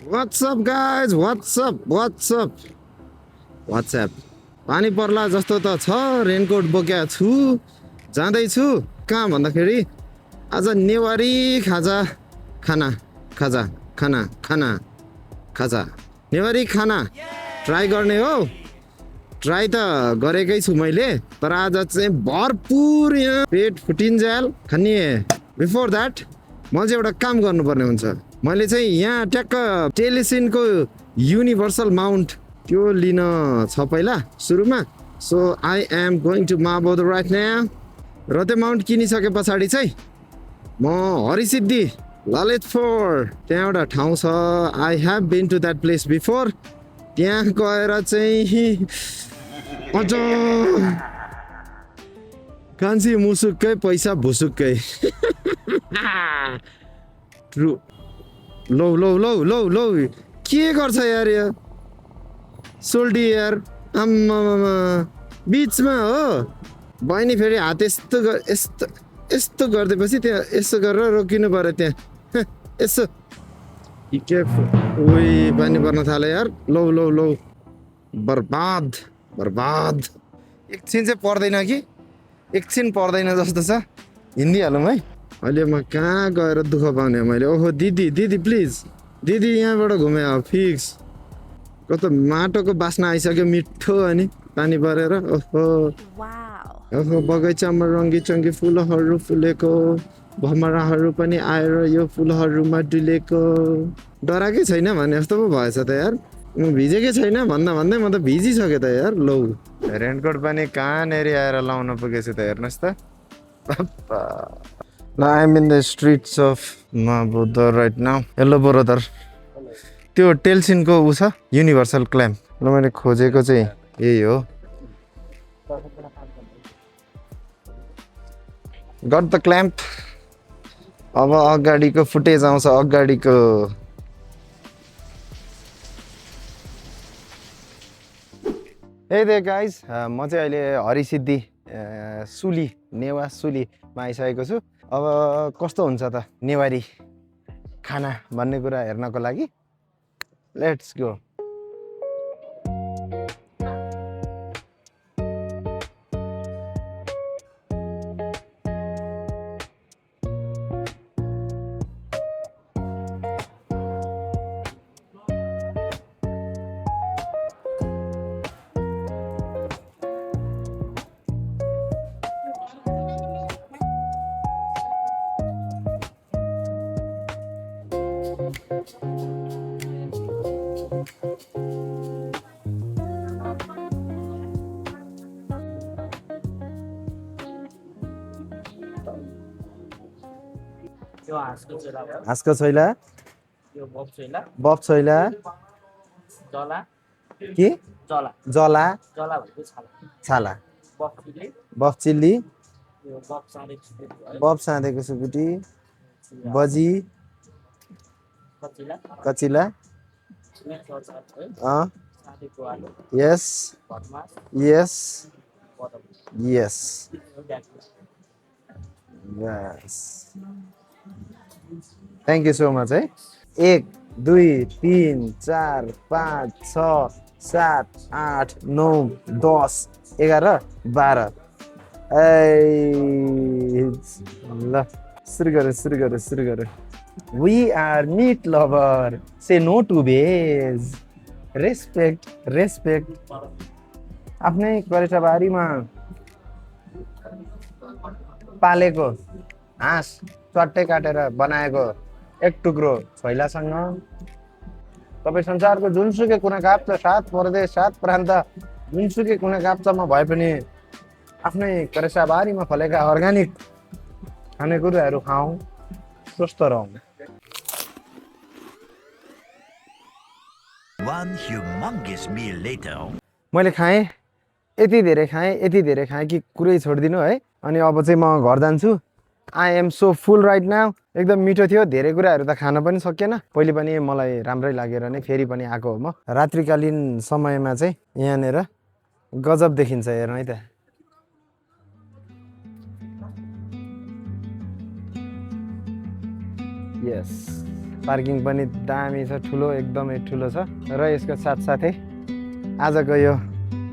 What's up guys? What's up? What's up? What's up? पानी पर्ला जस्तो त छ रेनकोट बोकेको छु जाँदैछु कहाँ भन्दाखेरि आज नेवारी खाजा खाना खाजा खाना खाना खाजा नेवारी खाना ट्राई गर्ने हो ट्राई त गरेकै छु मैले तर आज चाहिँ भरपुर यहाँ पेट फुटिन्जेल खाने बिफोर द्याट म चाहिँ एउटा काम गर्नुपर्ने हुन्छ मैले चाहिँ यहाँ ट्याक्क टेलिसिनको युनिभर्सल माउन्ट त्यो लिन छ पहिला सुरुमा so I am going to माबोध राइट नाउ र त्यो माउन्ट किनिसके पछाडि चाहिँ म हरिसिद्धि ललितपुर त्यहाँ एउटा ठाउँ छ I have been to that place before त्यहाँ गएर चाहिँ अझ कान्छी मुसुक्कै पैसा भुसुक्कै ट्रु लौ लौ लौ लौ लौ के गर्छ यार यो सोल्डी यार आम्मा बिचमा हो बहिनी फेरि हात यस्तो यस्तो यस्तो गरिदिएपछि त्यहाँ यसो गरेर रोकिनु पर्यो त्यहाँ यसो के उही पानी पर्न थाल्यो यार लौ लौ लौ बर्बाद बर्बाद एकछिन चाहिँ पर्दैन कि एकछिन पर्दैन जस्तो छ हिँडिहालौँ है अहिले म कहाँ गएर दुःख पाउने मैले ओहो दिदी दिदी प्लिज दिदी यहाँबाट घुमे फिक्स कस्तो माटोको बास्ना आइसक्यो मिठो अनि पानी परेर ओहो ओहो बगैँचामा रङ्गी चङ्गी फुलहरू फुलेको भमराहरू पनि आएर यो फुलहरूमा डुलेको डराएकै छैन भने जस्तो पो भएछ त यार म भिजेकै छैन भन्दा भन्दै म त भिजिसकेँ त यार लौ रेनकोट पनि कहाँनेरि आएर लाउन पुगेछु त हेर्नुहोस् त Now I'm in the streets of Mabuddha right now. Hello brother. त्यो टेल्सिनको उ छ युनिभर्सल क्ल्याम्प र मैले खोजेको चाहिँ यही हो गट द क्ल्याम्प अब अगाडिको फुटेज आउँछ अगाडिको हे दे गाइज म चाहिँ अहिले हरिसिद्धि सुली नेवा सुलीमा आइसकेको छु अब कस्तो हुन्छ त नेवारी खाना भन्ने कुरा हेर्नको लागि लेट्स गो हाँसको छैला बफ छैला के जला छाला बफ चिल्ली बफ साँधेको सुकुटी बजी कचिला यस यस यस यस थ्याङ्क यू सो मच है 1 2 3 4 5 6 7 8 9 10 11 12 ल सुरु गरौँ We are meat lover. Say no to veg. Respect. आफ्नै करेटाबारीमा पालेको हाँस चट्टै काटेर बनाएको एक टुक्रो छैलासँग तपाईँ संसारको जुनसुकै कुना काप्चा सात प्रदेश सात प्रान्त जुनसुकै कुना काप्चामा भए पनि आफ्नै करेटाबारीमा फलेका अर्ग्यानिक खानेकुराहरू खाऊ स्वस्थ रहौँ One humongous meal later. मैले खाएँ यति धेरै खाएँ कि कुरै छोडिदिनु है अनि अब चाहिँ म घर जान्छु I am so full right now एकदम मिठो थियो धेरै कुराहरू त खान पनि सकिएन पहिले पनि मलाई राम्रै लागेर नै फेरि पनि आएको हो म रात्रिकालीन समयमा चाहिँ यहाँनिर गजब देखिन्छ हेर्नु है त यस पार्किङ पनि दामी छ, ठुलो एकदमै ठुलो छ। र यसको साथसाथै आजको यो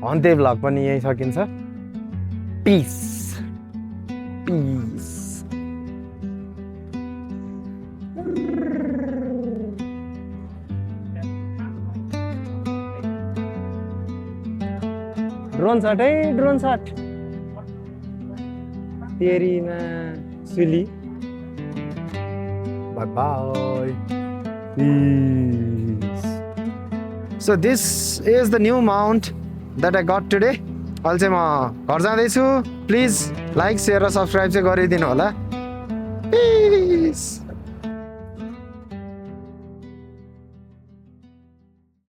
हन्ते भ्लग पनि यही सकिन्छ। Peace peace. ड्रोन शट है, ड्रोन शट। तेरीमा सुली। Bye bye. Peace. So this is the new mount that I got today. अहिले चाहिँ म घर जाँदैछु। प्लिज लाइक, सेयर र सब्सक्राइब चाहिँ गरिदिनु होला। Peace.